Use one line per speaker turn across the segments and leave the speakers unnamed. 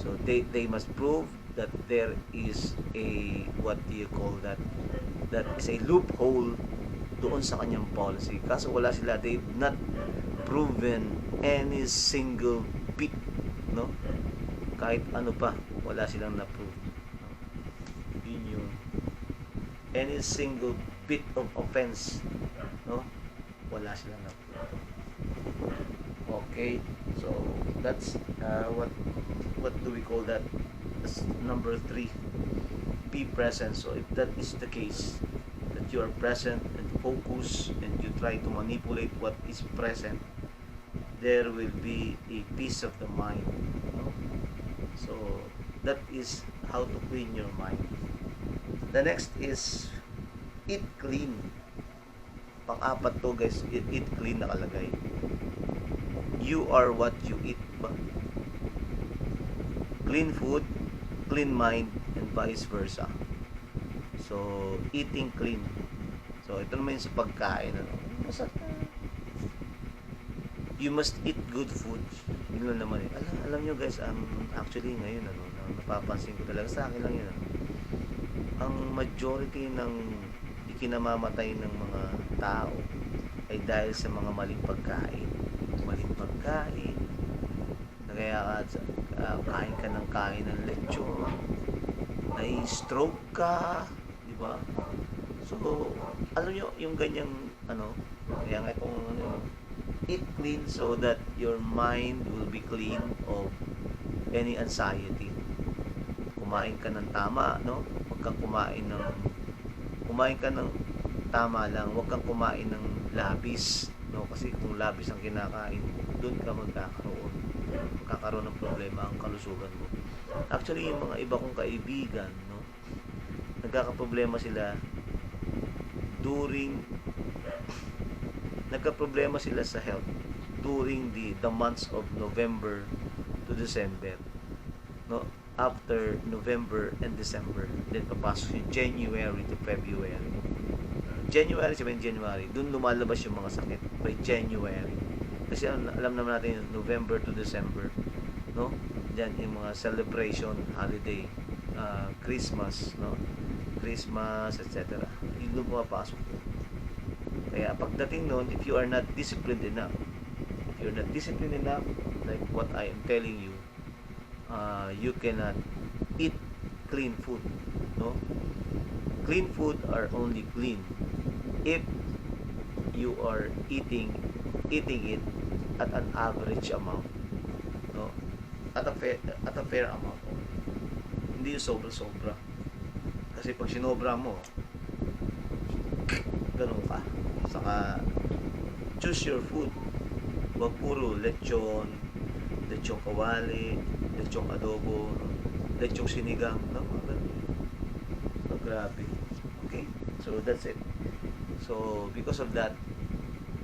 So they must prove that there is a, what do you call that, that is a loophole doon sa kanyang policy. Kaso wala sila, they've not proven any single bit, no? Kahit ano pa, wala silang na-prove. Yun yung any single bit of offense, no? Wala silang na-prove. Okay, so that's what do we call that? That's number 3. Be present. So if that is the case, that you are present and focus and you try to manipulate what is present, there will be a peace of the mind, no? So that is how to clean your mind. The next is eat clean. Pang-apat to guys, eat clean nakalagay. You are what you eat ba? Clean food, clean mind, and vice versa. So, eating clean. So, ito naman yung sa pagkain. Ano? You must eat good food. Yun lang naman eh. Alam nyo guys, actually ngayon, napapansin ko talaga, sa akin lang yun. Ang majority ng ikinamamatay ng mga tao ay dahil sa mga maling pagkain. Maling pagkain. Kaya kain ka ng kain ng lechon, ay stroke ka, di ba? So, alam nyo, yung ganyang, kaya nga itong, eat clean so that your mind will be clean of any anxiety. Kumain ka ng tama, no? Huwag kang kumain ka ng tama lang, huwag kang kumain ng labis, no? Kasi kung labis ang kinakain, doon ka magkakaroon ng problema ang kalusugan mo. Actually, yung mga iba kong kaibigan, no, nagkakaproblema sila sa health during the months of November to December, no? After November and December, then papasok yung January to February. January, dun lumalabas yung mga sakit by January. Kasi alam naman natin yung November to December, no? Diyan yung mga celebration, holiday, Christmas, no? Christmas, etc. Yung doon pumapasok. Kaya pagdating noon, if you are not disciplined enough, like what I am telling you, you cannot eat clean food, no? Clean food are only clean if you are eating it at an average amount, no? At a fair amount. Hindi yung sobra-sobra. Kasi pag sinobra mo, ganun ka. Saka choose your food. Huwag puro lechon kawali, lechong adobo, lechong sinigang, no? So, grabe. Okay? So that's it. So because of that,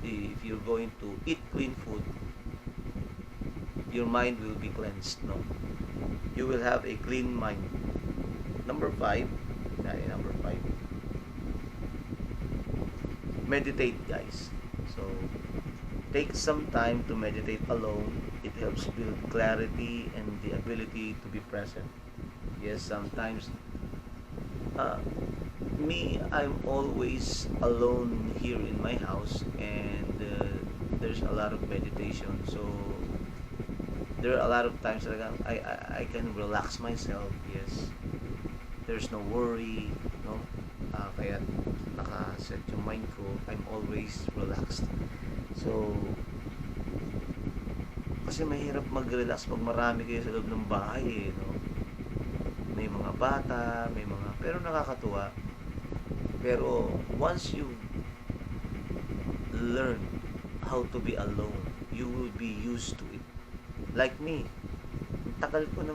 if you're going to eat clean food, your mind will be cleansed, no? You will have a clean mind. Number 5, meditate, guys. So take some time to meditate alone. It helps build clarity and the ability to be present. Yes, sometimes I'm always alone here in my house, and there's a lot of meditation. So there are a lot of times that I can relax myself. Yes, there's no worry, no? Kaya naka-set yung mind ko. I'm always relaxed. So kasi mahirap mag-relax pag marami kayo sa loob ng bahay, no? May mga bata, pero nakakatuwa. Pero once you learn how to be alone, you will be used to it. Like me, ang tagal ko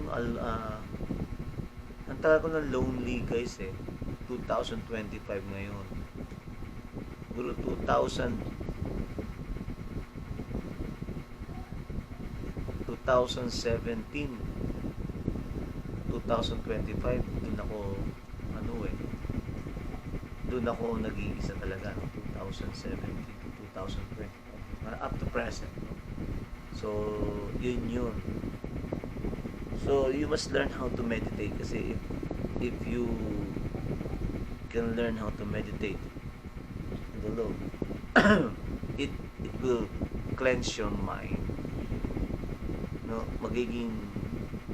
ng lonely, guys, 2025 ngayon. Siguro 2017, doon ako nag-iisa talaga, 2017 to 2020 up to present, no? So yun. So you must learn how to meditate kasi if you can learn how to meditate in the Lord, it will cleanse your mind. No, magiging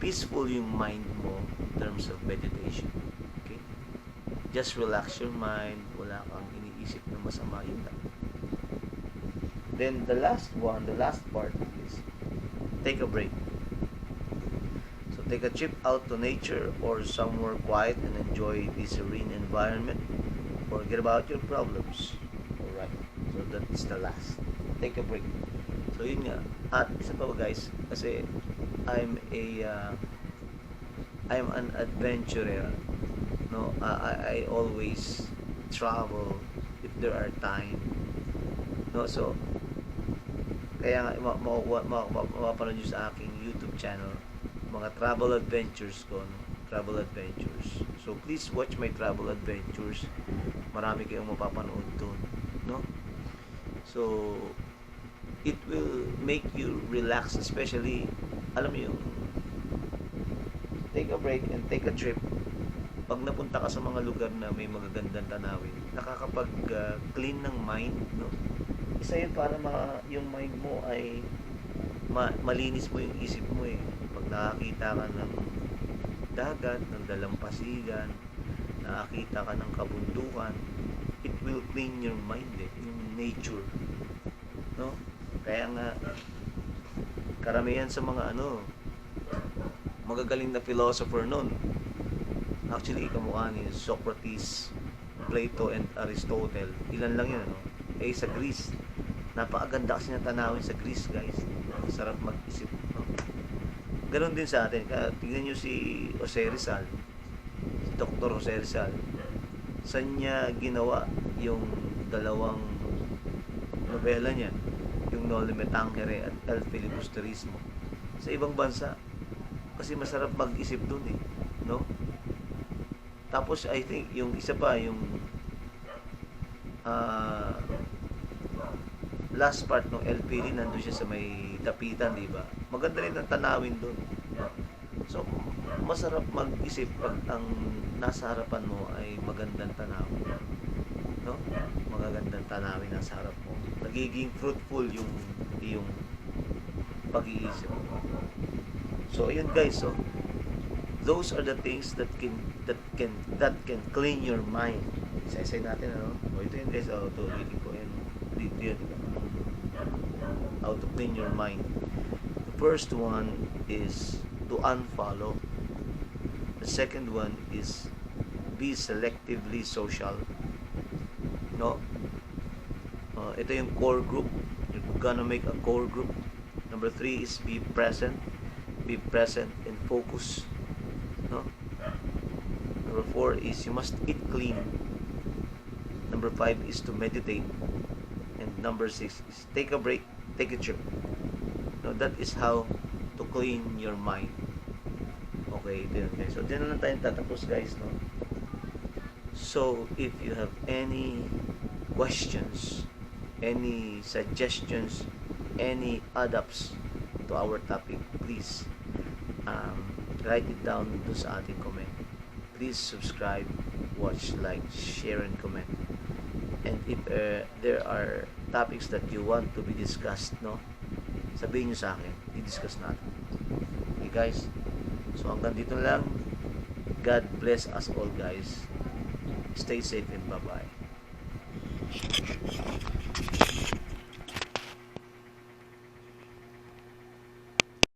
peaceful yung mind mo in terms of meditation. Okay? Just relax your mind, wala kang iniisip na masama, yun lang. Then the last part is take a break. So take a trip out to nature or somewhere quiet and enjoy the serene environment. Forget about your problems. Alright. So that's the last. Take a break. So yun nga. At isa pa guys, kasi I'm an adventurer. No, I always travel if there are time. No, so kaya nga mapapanood nyo sa aking YouTube channel mga travel adventures ko, no? Travel adventures. So please watch my travel adventures. Marami kayong mapapanood doon, no? So it will make you relax, especially alam mo yung take a break and take a trip. Pag napunta ka sa mga lugar na may magagandang tanawin, nakakapag clean ng mind, no? Isa yun para yung mind mo ay malinis mo yung isip mo eh. Pag nakakita ka ng dagat, ng dalampasigan, nakakita ka ng kabundukan, it will clean your mind eh, yung nature, no? Kaya nga karamihan sa mga magagaling na philosopher noon, actually kamukha ni Socrates, Plato and Aristotle, ilan lang yun, no? Eh sa Greece, napakaganda kasi na tanawin sa Greece, guys. Sarap mag-isip, no? Ganon din sa atin. Kaya tingnan nyo si Jose Rizal, si Dr. Jose Rizal, saan niya ginawa yung dalawang nobela niya, yung Noli Me Tangere at El Filibusterismo, sa ibang bansa. Kasi masarap mag-isip dun eh, no? Tapos I think yung isa pa, yung last part ng LPD, nandun siya sa may Dapitan, di ba? Maganda rin ang tanawin doon. So, masarap mag-isip pag ang nasa harapan mo ay magandang tanawin. No? Magagandang tanawin nasa harap mo. Nagiging fruitful yung pag-iisip mo. So, ayun guys, so those are the things that can clean your mind. Isa-isa natin, ano? O, ito yun guys, ulitin ko yun. Dito yun. How to clean your mind. The first one is to unfollow. The second one is be selectively social. No? Ito yung core group. You're gonna make a core group. Number 3 is be present. Be present and focus. No? Number 4 is you must eat clean. Number 5 is to meditate. And number 6 is take a break, take a trip. No, that is how to clean your mind. Okay, ito yun guys. So, dyan na lang tayo tatapos guys, no? So, if you have any questions, any suggestions, any add-ups to our topic, please write it down dito sa ating comment. Please subscribe, watch, like, share, and comment. And if there are topics that you want to be discussed, no, sabihin nyo sa akin, i-discuss natin. Okay guys, so hanggang dito lang. God bless us all guys. Stay safe and bye-bye.